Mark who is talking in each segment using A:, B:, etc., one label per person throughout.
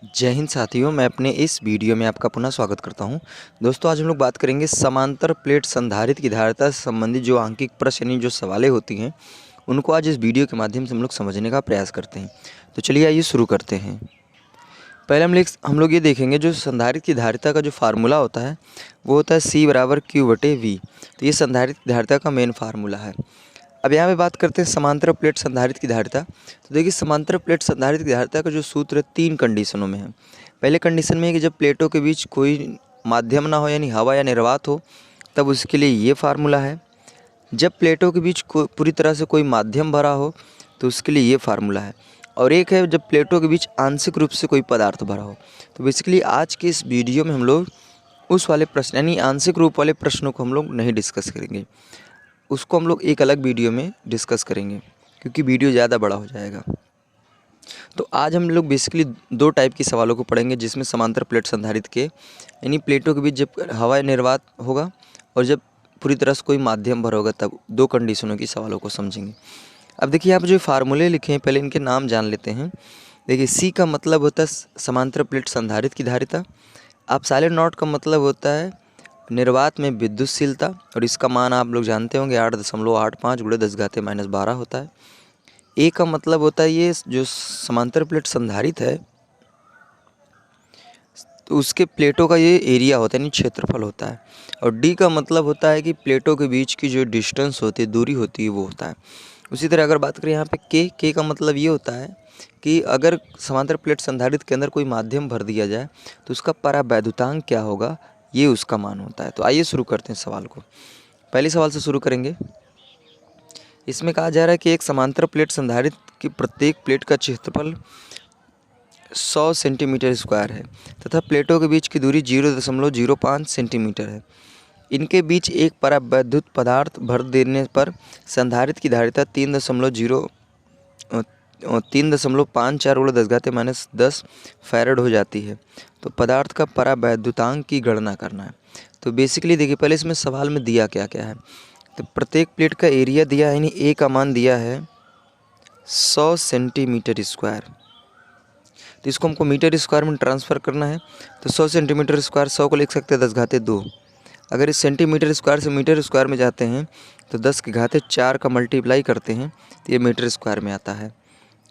A: जय हिंद साथियों, मैं अपने इस वीडियो में आपका पुनः स्वागत करता हूं। दोस्तों, आज हम लोग बात करेंगे समांतर प्लेट संधारित्र की धारिता से संबंधित जो आंकिक प्रश्न यानी जो सवालें होती हैं, उनको आज इस वीडियो के माध्यम से हम लोग समझने का प्रयास करते हैं। तो चलिए आइए शुरू करते हैं। पहले हम लोग ये देखेंगे जो संधारित्र की धारिता का जो फार्मूला होता है वो होता है C/Q/V। तो ये संधारित्र की धारिता का मेन फार्मूला है। अब यहाँ पे बात करते हैं समांतर प्लेट संधारित्र की धारिता। तो देखिए, समांतर प्लेट संधारित्र की धारिता का जो सूत्र है 3 कंडीशनों में है। पहले कंडीशन में है कि जब प्लेटों के बीच कोई माध्यम ना हो यानी हवा या निर्वात हो, तब उसके लिए ये फार्मूला है। जब प्लेटों के बीच पूरी तरह से कोई माध्यम भरा हो तो उसके लिए ये फार्मूला है। और एक है जब प्लेटों के बीच आंशिक रूप से कोई पदार्थ भरा हो। तो बेसिकली आज के इस वीडियो में हम लोग उस वाले प्रश्न यानी आंशिक रूप वाले प्रश्नों को हम लोग नहीं डिस्कस करेंगे, उसको हम लोग एक अलग वीडियो में डिस्कस करेंगे क्योंकि वीडियो ज़्यादा बड़ा हो जाएगा। तो आज हम लोग बेसिकली 2 टाइप के सवालों को पढ़ेंगे, जिसमें समांतर प्लेट संधारित्र के यानी प्लेटों के बीच जब हवा निर्वात होगा और जब पूरी तरह से कोई माध्यम भर होगा, तब 2 कंडीशनों की सवालों को समझेंगे। अब देखिए, आप जो फार्मूले लिखे हैं पहले इनके नाम जान लेते हैं। देखिए, सी का मतलब होता है समांतर प्लेट संधारित्र की धारिता। एप्सिलॉन नॉट का मतलब होता है निर्वात में विद्युतशीलता, और इसका मान आप लोग जानते होंगे 8.85 × 10⁻12 होता है। ए का मतलब होता है ये जो समांतर प्लेट संधारित्र है तो उसके प्लेटों का ये एरिया होता है यानी क्षेत्रफल होता है। और डी का मतलब होता है कि प्लेटों के बीच की जो डिस्टेंस होती है, दूरी होती है, वो होता है। उसी तरह अगर बात करें यहाँ पे के का मतलब ये होता है कि अगर समांतर प्लेट संधारित्र के अंदर कोई माध्यम भर दिया जाए तो उसका परावैद्युतांक क्या होगा, ये उसका मान होता है। तो आइए शुरू करते हैं सवाल को। पहले सवाल से शुरू करेंगे। इसमें कहा जा रहा है कि एक समांतर प्लेट संधारित्र की प्रत्येक प्लेट का क्षेत्रफल 100 सेंटीमीटर स्क्वायर है तथा प्लेटों के बीच की दूरी 0.05 सेंटीमीटर है। इनके बीच एक परावैद्युत पदार्थ भर देने पर संधारित्र की धारिता 3.54 × 10⁻10 फैराड हो जाती है। तो पदार्थ का परावैद्युतांक की गणना करना है। तो बेसिकली देखिए, पहले इसमें सवाल में दिया क्या क्या है। तो प्रत्येक प्लेट का एरिया दिया है यानी ए का मान दिया है 100 सेंटीमीटर स्क्वायर। तो इसको हमको मीटर स्क्वायर में ट्रांसफ़र करना है। तो 100 सेंटीमीटर स्क्वायर 100 को लिख सकते हैं 10⁻2। अगर इस सेंटीमीटर स्क्वायर से मीटर स्क्वायर में जाते हैं तो 10⁻4 का मल्टीप्लाई करते हैं तो ये मीटर स्क्वायर में आता है।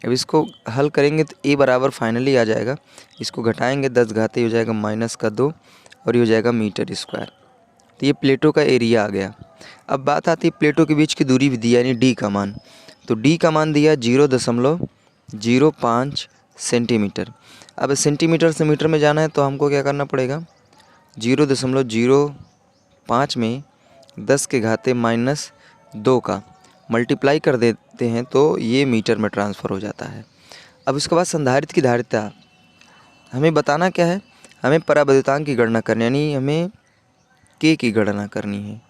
A: अब इसको हल करेंगे तो ए बराबर फाइनली आ जाएगा। इसको घटाएंगे 10 हो जाएगा -2 और ये हो जाएगा मीटर स्क्वायर। तो ये प्लेटों का एरिया आ गया। अब बात आती है प्लेटों के बीच की दूरी भी दिया यानी डी का मान। तो डी का मान दिया 0.05 सेंटीमीटर। अब सेंटीमीटर से मीटर में जाना है तो हमको क्या करना पड़ेगा, 0.05 में 10⁻2 का मल्टीप्लाई कर देते हैं तो ये मीटर में ट्रांसफ़र हो जाता है। अब इसके बाद संधारित्र की धारिता हमें बताना क्या है, हमें परावैद्युतांक की गणना करनी यानी हमें के की गणना करनी है।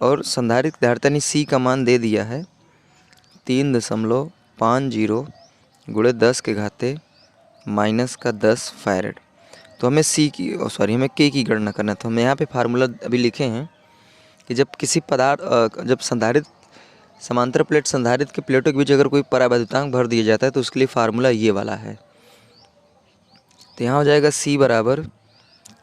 A: और संधारित्र की धारिता यानी सी का मान दे दिया है 3.50 × 10⁻10 फैराड। तो हमें हमें के की गणना करना है। तो हमने यहाँ पे फार्मूला अभी लिखे हैं कि जब किसी जब समांतर प्लेट संधारित्र के प्लेटों के बीच अगर कोई परावैद्युतांक भर दिया जाता है तो उसके लिए फार्मूला ये वाला है। तो यहाँ हो जाएगा C बराबर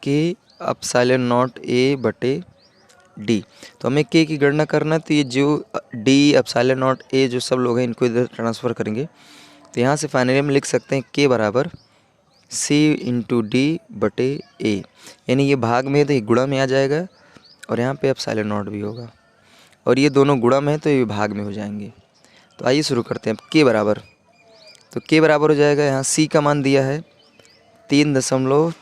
A: के ε0A/d। तो हमें के की गणना करना है। तो ये जो d ε0A जो सब लोग हैं इनको इधर ट्रांसफ़र करेंगे। तो यहाँ से फाइनली हम लिख सकते हैं के बराबर C × d/A, यानी ये भाग में है तो ये गुणा में आ जाएगा और यहाँ पे ε0 भी होगा और ये दोनों गुणा में है तो ये भाग में हो जाएंगे। तो आइए शुरू करते हैं। के बराबर, तो के बराबर हो जाएगा, यहाँ C का मान दिया है 3.54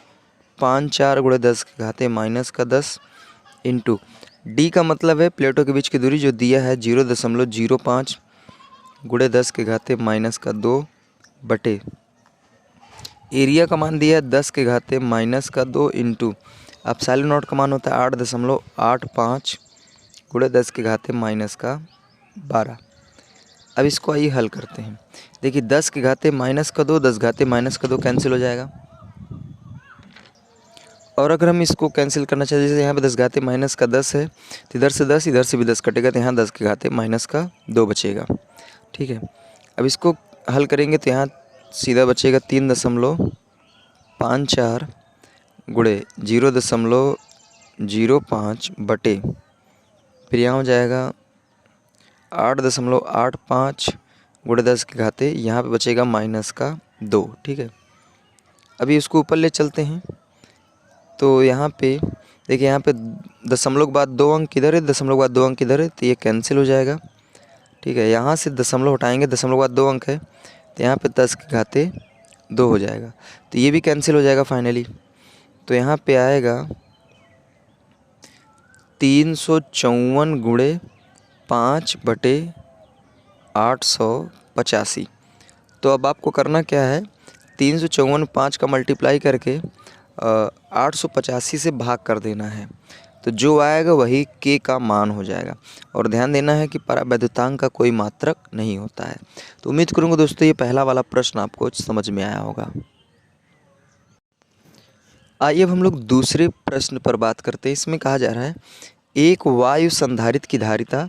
A: × 10⁻10 इंटू डी का मतलब है प्लेटों के बीच की दूरी जो दिया है 0.05 × 10⁻2 बटे एरिया का मान दिया है 10⁻2 इंटू ε0 का मान होता है 8.85 × 10⁻12। अब इसको आइए हल करते हैं। देखिए 10⁻2 10⁻2 कैंसिल हो जाएगा और अगर हम इसको कैंसिल करना चाहें, जैसे यहाँ पे 10⁻10 है तो इधर से भी 10 कटेगा तो यहाँ 10⁻2 बचेगा। ठीक है, अब इसको हल करेंगे तो यहाँ सीधा बचेगा 3.54 54 गुणे 0.05 बटे, फिर यहाँ हो जाएगा 8.85 गुणे 10 के घाते, यहाँ पे बचेगा -2। ठीक है, अभी इसको ऊपर ले चलते हैं। तो यहाँ पे देखिए, यहाँ पे दशमलव के बाद 2 अंक किधर है, दशमलव के बाद 2 अंक किधर है, तो ये कैंसिल हो जाएगा। ठीक है, यहाँ से दशमलव हटाएंगे, दशमलव के बाद 2 अंक है, तो यहाँ पे 10 के घाते 2 हो जाएगा, तो ये भी कैंसिल हो जाएगा फाइनली। तो यहाँ पे आएगा 354 गुणे 5 बटे 885। तो अब आपको करना क्या है, 354 5 का मल्टीप्लाई करके 885 से भाग कर देना है, तो जो आएगा वही के का मान हो जाएगा। और ध्यान देना है कि परावैद्युतांक का कोई मात्रक नहीं होता है। तो उम्मीद करूँगा दोस्तों ये पहला वाला प्रश्न आपको समझ में आया होगा। आइए अब हम लोग दूसरे प्रश्न पर बात करते हैं। इसमें कहा जा रहा है एक वायु संधारित्र की धारिता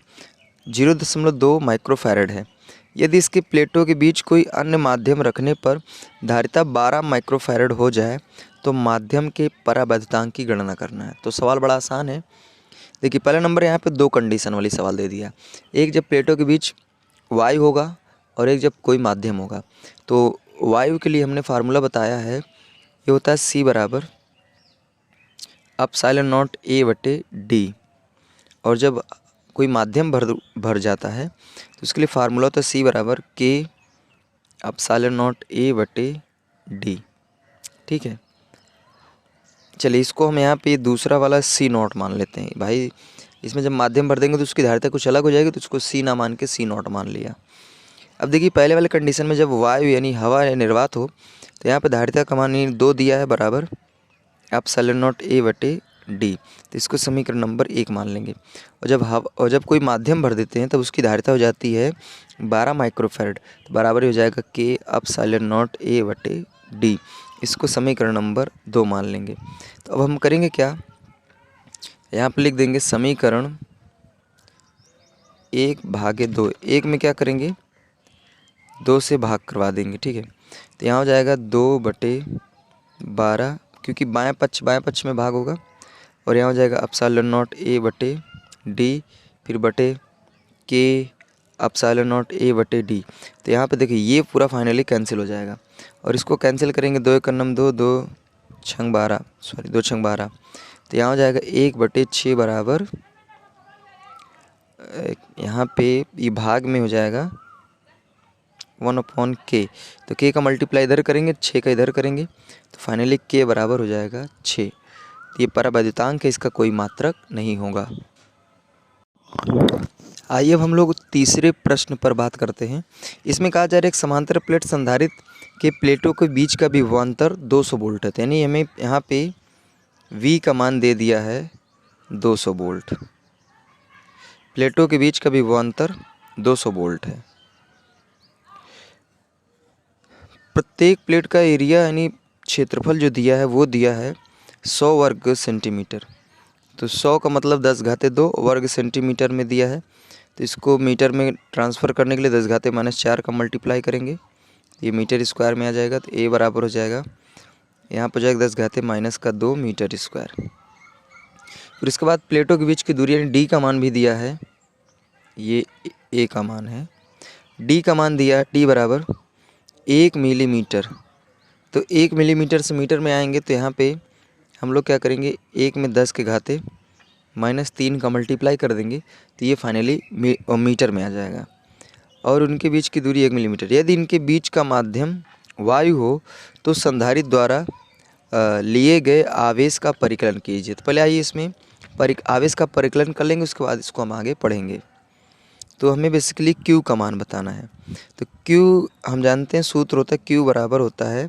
A: 0.2 माइक्रोफैरड है। यदि इसके प्लेटों के बीच कोई अन्य माध्यम रखने पर धारिता 12 माइक्रोफैरड हो जाए तो माध्यम के परावैद्युतांक की गणना करना है। तो सवाल बड़ा आसान है। देखिए, पहला नंबर यहाँ पे 2 कंडीशन वाली सवाल दे दिया। एक जब प्लेटों के बीच वायु होगा और एक जब कोई माध्यम होगा। तो वायु के लिए हमने फार्मूला बताया है, ये होता है C बराबर ε0 A बटे D। और जब कोई माध्यम भर जाता है तो उसके लिए फार्मूला होता है C बराबर K ε0 A बटे D। ठीक है, चलिए इसको हम यहाँ पे दूसरा वाला C0 मान लेते हैं। भाई इसमें जब माध्यम भर देंगे तो उसकी धारिता कुछ अलग हो जाएगी, तो उसको C ना मान के C0 मान लिया। अब देखिए, पहले वाले कंडीशन में जब वायु यानी हवा या निर्वात हो तो यहाँ पे धारिता का मान 2 दिया है बराबर ε0 A बटे D। तो इसको समीकरण नंबर 1 मान लेंगे। और जब कोई माध्यम भर देते हैं तब उसकी धारिता हो जाती है 12 माइक्रोफैरड, तो बराबर हो जाएगा K ε0 A बटे D। इसको समीकरण नंबर 2 मान लेंगे। तो अब हम करेंगे क्या, यहाँ पर लिख देंगे समीकरण 1/2। 1 में क्या करेंगे, 2 से भाग करवा देंगे। ठीक है, तो यहाँ हो जाएगा 2/12, क्योंकि बाएं पक्ष में भाग होगा। और यहाँ हो जाएगा ε0 A बटे D, फिर बटे K ε0 A बटे D। तो यहाँ पे देखिए ये पूरा फाइनली कैंसिल हो जाएगा। और इसको कैंसिल करेंगे, 2 × 9 2, 2 × 12, सॉरी 2 × 12। तो यहाँ हो जाएगा 1/6 बराबर, यहाँ पे ये भाग में हो जाएगा 1/K। तो K का मल्टीप्लाई इधर करेंगे, 6 का इधर करेंगे, तो फाइनली K बराबर हो जाएगा 6। ये परावैद्युतांक है, इसका कोई मात्रक नहीं होगा। आइए अब हम लोग तीसरे प्रश्न पर बात करते हैं। इसमें कहा जा रहा है एक समांतर प्लेट संधारित्र के प्लेटों के बीच का विभवांतर 200 वोल्ट है। यानी हमें यहाँ पे V का मान दे दिया है 200 वोल्ट। प्लेटों के बीच का विभवांतर 200 वोल्ट है। प्रत्येक प्लेट का एरिया यानी क्षेत्रफल जो दिया है वो दिया है 100 वर्ग सेंटीमीटर। तो 100 का मतलब 10⁻2 वर्ग सेंटीमीटर में दिया है। तो इसको मीटर में ट्रांसफ़र करने के लिए 10⁻⁻4 का मल्टीप्लाई करेंगे, ये मीटर स्क्वायर में आ जाएगा। तो A बराबर हो जाएगा, यहाँ पर जाएगा 10⁻⁻2 मीटर स्क्वायर। फिर इसके बाद प्लेटों के बीच की दूरी यानी D का मान भी दिया है, ये A का मान है। D का मान दिया D बराबर 1 मिलीमीटर। तो 1 मिलीमीटर से मीटर में आएंगे तो यहाँ पे हम लोग क्या करेंगे, 1 में 10 के घाते -3 का मल्टीप्लाई कर देंगे, तो ये फाइनली मीटर में आ जाएगा। और उनके बीच की दूरी 1 मिलीमीटर। यदि इनके बीच का माध्यम वायु हो तो संधारित्र द्वारा लिए गए आवेश का परिकलन कीजिए। तो पहले आइए इसमें आवेश का परिकलन कर लेंगे, उसके बाद इसको हम आगे पढ़ेंगे। तो हमें बेसिकली Q का मान बताना है। तो Q हम जानते हैं सूत्र होता है, Q बराबर होता है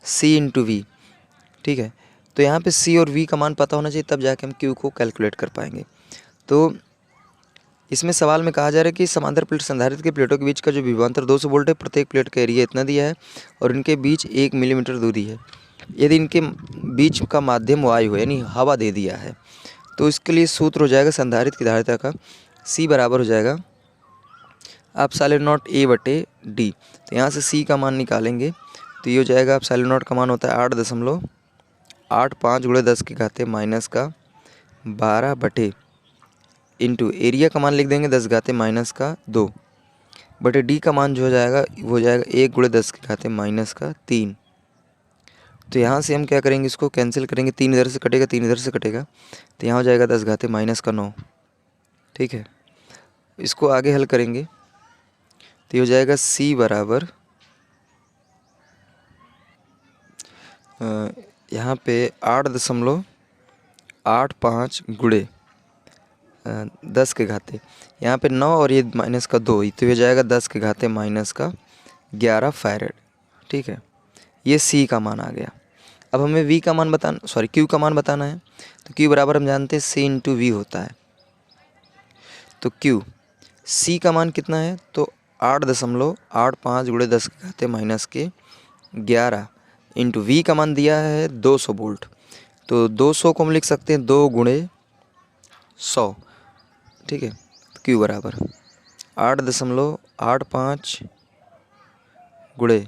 A: C × V। ठीक है, तो यहाँ पे C और V का मान पता होना चाहिए, तब जाके हम Q को कैलकुलेट कर पाएंगे। तो इसमें सवाल में कहा जा रहा है कि समांतर प्लेट संधारित्र के प्लेटों के बीच का जो विभवांतर 200 वोल्ट है, प्रत्येक प्लेट का एरिया इतना दिया है और इनके बीच 1 मिलीमीटर दूरी है। यदि इनके बीच का माध्यम वायु हो यानी हवा दे दिया है, तो इसके लिए सूत्र हो जाएगा संधारित्र की धारिता का, C बराबर हो जाएगा ε0 A बटे D। तो यहाँ से C का मान निकालेंगे तो ये हो जाएगा एप्सिलॉन नॉट का मान होता है 8.85 गुणे 10 की घाते माइनस का 12 बटे इंटू एरिया का मान लिख देंगे 10 घाते माइनस का 2 बटे डी का मान जो हो जाएगा वो हो जाएगा 1 गुणे 10 की घाते माइनस का 3। तो यहाँ से हम क्या करेंगे, इसको कैंसिल करेंगे, 3 इधर से कटेगा 3 इधर से कटेगा, तो यहाँ हो जाएगा 10 घाते माइनस का 9। ठीक है, इसको आगे हल करेंगे तो ये हो जाएगा C बराबर यहाँ पे 8.85 गुणे 10 के घाते, यहाँ पे 9 और ये माइनस का 2, तो हो जाएगा 10 के घाते माइनस का 11 फैरेड। ठीक है, ये C का मान आ गया। अब हमें V का मान बताना, Q का मान बताना है। तो Q बराबर हम जानते हैं C इंटू V होता है। तो C का मान कितना है, तो 8.85 गुणे 10 के घाते माइनस के 11 इंटू V का मान दिया है 200 वोल्ट। तो 200 को हम लिख सकते हैं 2 गुणे 100। ठीक है, तो Q बराबर 8.85 गुणे,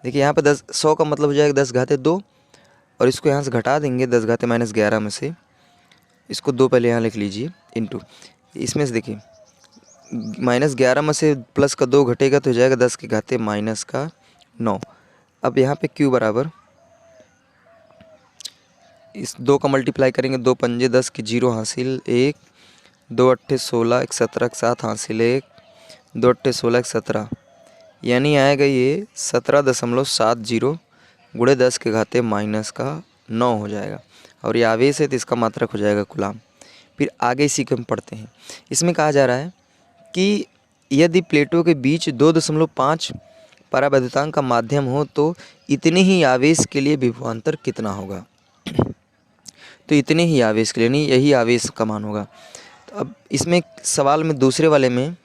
A: देखिए यहाँ पे 100 का मतलब हो जाएगा 10 घाते 2, और इसको यहाँ से घटा देंगे 10 घाते माइनस 11 में से, इसको 2 पहले यहाँ लिख लीजिए इंटू, इसमें से देखिए माइनस 11 में से प्लस का 2 घटेगा तो हो जाएगा 10 के घाते माइनस का 9। अब यहाँ पे Q बराबर इस 2 का मल्टीप्लाई करेंगे, 2 पंजे 10 की 0 हासिल 1, 2 अट्ठे 16 1 17 के 7 हासिल 1, 2 अट्ठे 16 1 17, यानी आएगा ये 17.70 गुणे 10 के घाते माइनस का 9 हो जाएगा। और ये आवेश है तो इसका मात्रक हो जाएगा कूलाम। फिर आगे इसी को हम पढ़ते हैं। इसमें कहा जा रहा है कि यदि प्लेटों के बीच 2.5 परावैद्युतांक का माध्यम हो तो इतने ही आवेश के लिए विभवांतर कितना होगा। तो इतने ही आवेश के लिए, नहीं यही आवेश का मान होगा। तो अब इसमें सवाल में दूसरे वाले में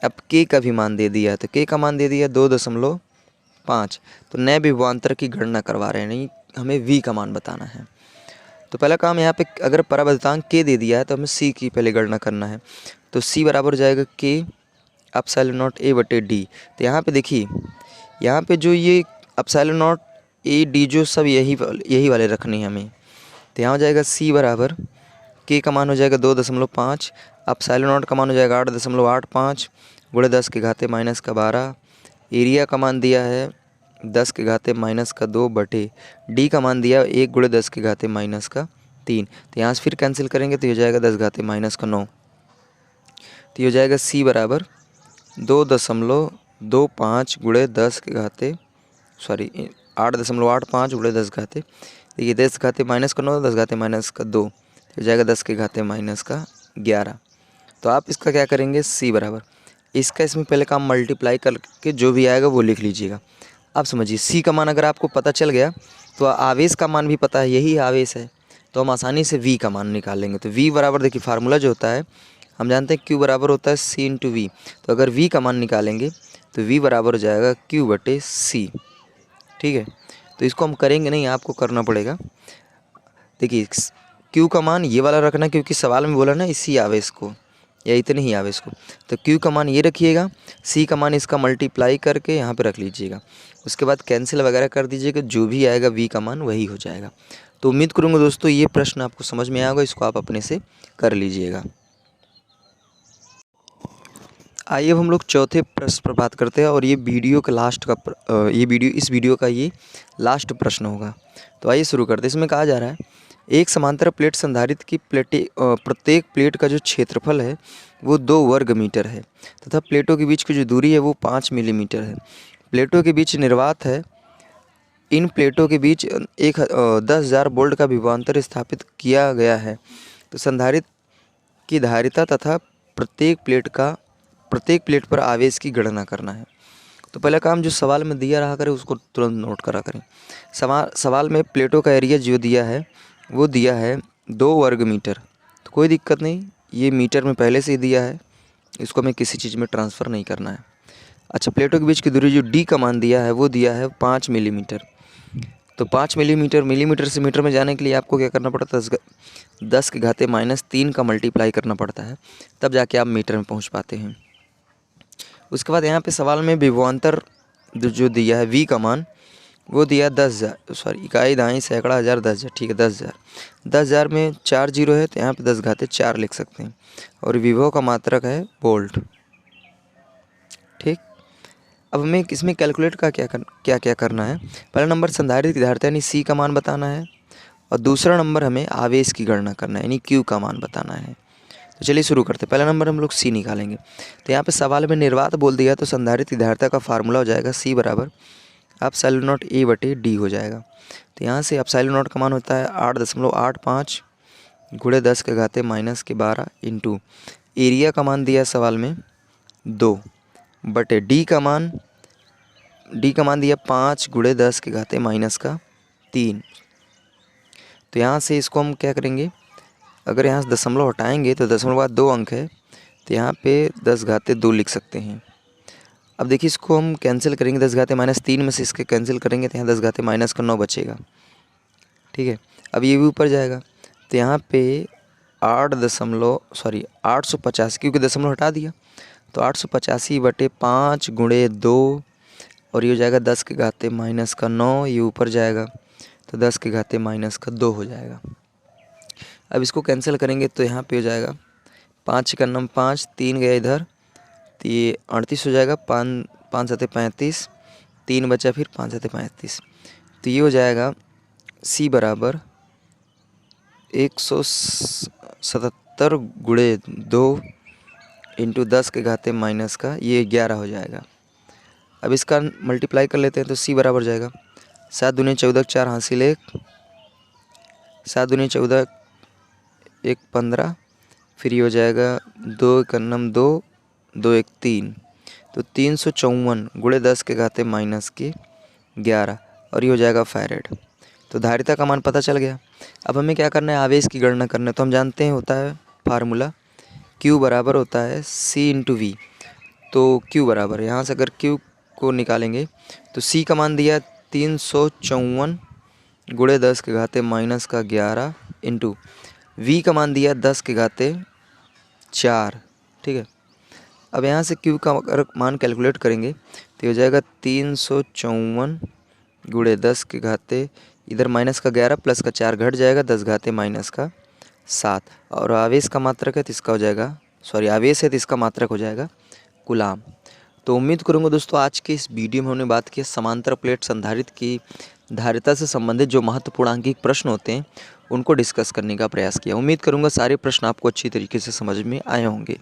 A: अब K का भी मान दे दिया है, तो K का मान दे दिया 2.5, तो नए विभवांतर की गणना करवा रहे हैं, नहीं हमें V का मान बताना है। तो पहला काम यहाँ पे अगर परावैद्युतांक K दे दिया है तो हमें C की पहले गणना करना है। तो C बराबर हो जाएगा K एप्सिलॉन नॉट A बटे D। तो यहाँ पे देखिए, यहाँ पे जो ये एप्सिलॉन नॉट A D जो सब यही वाले रखने हैं हमें। तो यहाँ हो जाएगा C बराबर K का मान हो जाएगा 2.5, एप्सिलॉन नॉट का मान हो जाएगा 8.85 गुणे 10 के घाते माइनस का 12, एरिया का मान दिया है 10 के घाते माइनस का 2 बटे डी का मान दिया 1 गुणे 10 के घाते माइनस का 3। तो यहाँ से फिर कैंसिल करेंगे तो ये हो जाएगा 10 घाते माइनस का 9। तो ये हो जाएगा C बराबर 2.25 गुणे 10 के घाते 8.85 गुणे 10 घाते, देखिए 10 घाते माइनस का 9, 10 घाते माइनस का 2, तो हो जाएगा 10 के घाते माइनस का 11। तो आप इसका क्या करेंगे, C बराबर इसका इसमें पहले काम मल्टीप्लाई करके जो भी आएगा वो लिख लीजिएगा। अब समझिए C का मान अगर आपको पता चल गया तो आवेश का मान भी पता है, यही आवेश है, तो हम आसानी से V का मान निकाल लेंगे। तो V बराबर देखिए फार्मूला जो होता है हम जानते हैं Q बराबर होता है C इंटू V। तो अगर V का मान निकालेंगे तो V बराबर हो जाएगा Q बटे C। ठीक है, तो इसको हम करेंगे नहीं, आपको करना पड़ेगा। देखिए Q का मान ये वाला रखना क्योंकि सवाल में बोला ना इसी आवेश को या इतने ही आवेश को, तो Q का मान ये रखिएगा, C का मान इसका मल्टीप्लाई करके यहाँ पे रख लीजिएगा, उसके बाद कैंसिल वगैरह कर दीजिएगा, जो भी आएगा V का मान वही हो जाएगा। तो उम्मीद करूँगा दोस्तों ये प्रश्न आपको समझ में आया होगा, इसको आप अपने से कर लीजिएगा। आइए अब हम लोग चौथे प्रश्न पर बात करते हैं और ये वीडियो का लास्ट का इस वीडियो का ये लास्ट प्रश्न होगा। तो आइए शुरू करते हैं। इसमें कहा जा रहा है एक समांतर प्लेट संधारित्र की प्रत्येक प्लेट का जो क्षेत्रफल है वो 2 वर्ग मीटर है तथा प्लेटों के बीच की जो दूरी है वो 5 मिलीमीटर है। प्लेटों के बीच निर्वात है, इन प्लेटों के बीच 10,000 वोल्ट का विभवांतर स्थापित किया गया है। तो संधारित्र की धारिता तथा प्रत्येक प्लेट पर आवेश की गणना करना है। तो पहला काम जो सवाल में दिया रहा करें उसको तुरंत नोट करा करें। सवाल में प्लेटों का एरिया जो दिया है वो दिया है 2 वर्ग मीटर, तो कोई दिक्कत नहीं, ये मीटर में पहले से ही दिया है, इसको हमें किसी चीज़ में ट्रांसफ़र नहीं करना है। अच्छा, प्लेटों के बीच की दूरी जो डी का मान दिया है वो दिया है 5 मिलीमीटर। तो 5 मिलीमीटर से मीटर में जाने के लिए आपको क्या करना पड़ता है, 10 के घाते माइनस 3 का मल्टीप्लाई करना पड़ता है, तब जाके आप मीटर में पहुँच पाते हैं। उसके बाद यहाँ पे सवाल में विभवांतर जो दिया है V का मान वो दिया 10,000, सॉरी इकाई दाई सैकड़ा हज़ार 10,000, ठीक है 10,000। 10,000 में 4 जीरो है तो यहाँ पे 10 घाते 4 लिख सकते हैं। और विभव का मात्रक है वोल्ट। ठीक, अब हमें इसमें कैलकुलेट का क्या क्या करना है। पहला नंबर संधारित्र की धारिता यानी सी का मान बताना है, और दूसरा नंबर हमें आवेश की गणना करना है यानी क्यू का मान बताना है। तो चलिए शुरू करते हैं। पहला नंबर हम लोग सी निकालेंगे। तो यहाँ पे सवाल में निर्वात बोल दिया तो संधारित्र की धारिता का फार्मूला हो जाएगा सी बराबर एप्सिलॉन नॉट ए बटे डी हो जाएगा। तो यहाँ से एप्सिलॉन नॉट का मान होता है 8.85 गुणे 10 के घाते माइनस के 12 इंटू एरिया का मान दिया सवाल में 2 बटे डी का मान दिया 5 गुणे 10 के घाते माइनस का 3। तो यहाँ से इसको हम क्या करेंगे, अगर यहाँ से दशमलव हटाएंगे तो दशमलव बाद 2 अंक है तो यहाँ पे 10 घाते 2 लिख सकते हैं। अब देखिए इसको हम कैंसिल करेंगे, 10 घाते माइनस 3 में से इसके कैंसिल करेंगे तो यहाँ 10 घाते माइनस का 9 बचेगा। ठीक है, अब ये भी ऊपर जाएगा तो यहाँ पे 885 क्योंकि दशमलव हटा दिया तो 885 बटे 5 गुणे 2 और ये हो जाएगा 10 के घाते माइनस का 9, ये ऊपर जाएगा तो 10 के घाते माइनस का 2 हो जाएगा। अब इसको कैंसिल करेंगे तो यहाँ पे हो जाएगा 5 का नम 5, 3 गया इधर तो ये 38 हो जाएगा, 5 7 35, 3 बचा फिर 5 7 35, तो ये हो जाएगा सी बराबर 177 गुणे 2 इंटू 10 के घाते माइनस का ये 11 हो जाएगा। अब इसका मल्टीप्लाई कर लेते हैं तो सी बराबर जाएगा 7 दूनी 14 4 हासिल 1, 7 दूनी 14 1 15, फिर ये हो जाएगा 2 एक नम 2, 2 एक 3, तो 354 गुणे 10 के घाते माइनस के 11 और ये हो जाएगा फैरेड। तो धारिता का मान पता चल गया। अब हमें क्या करना है, आवेश की गणना करना है। तो हम जानते हैं होता है फार्मूला Q बराबर होता है C इंटू वी। तो Q बराबर यहाँ से अगर Q को निकालेंगे तो C का मान दिया 354 गुणे 10 के घाते माइनस का 11 इंटू V का मान दिया 10 के घाते 4। ठीक है, अब यहाँ से Q का अगर मान कैलकुलेट करेंगे तो हो जाएगा 354 गुणे 10 के घाते इधर माइनस का 11 प्लस का 4 घट जाएगा 10 घाते माइनस का 7, और आवेश का मात्रक है तो इसका हो जाएगा, सॉरी आवेश है तो इसका मात्रक हो जाएगा कूलाम। तो उम्मीद करूँगा दोस्तों आज के इस वीडियो में हमने बात की समांतर प्लेट संधारित्र की धारिता से संबंधित जो महत्वपूर्ण आंकिक प्रश्न होते हैं उनको डिस्कस करने का प्रयास किया। उम्मीद करूँगा सारे प्रश्न आपको अच्छी तरीके से समझ में आए होंगे।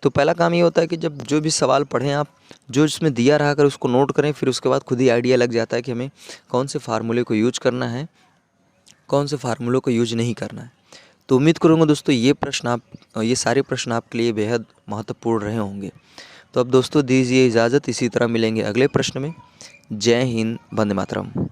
A: तो पहला काम ये होता है कि जब जो भी सवाल पढ़ें आप जो इसमें दिया रहा कर उसको नोट करें, फिर उसके बाद खुद ही आइडिया लग जाता है कि हमें कौन से फार्मूले को यूज करना है, कौन से फार्मूलों को यूज नहीं करना है। तो उम्मीद करूँगा दोस्तों ये सारे प्रश्न आपके लिए बेहद महत्वपूर्ण रहे होंगे। तो अब दोस्तों दीजिए इजाज़त, इसी तरह मिलेंगे अगले प्रश्न में। जय हिंद, वंदे मातरम।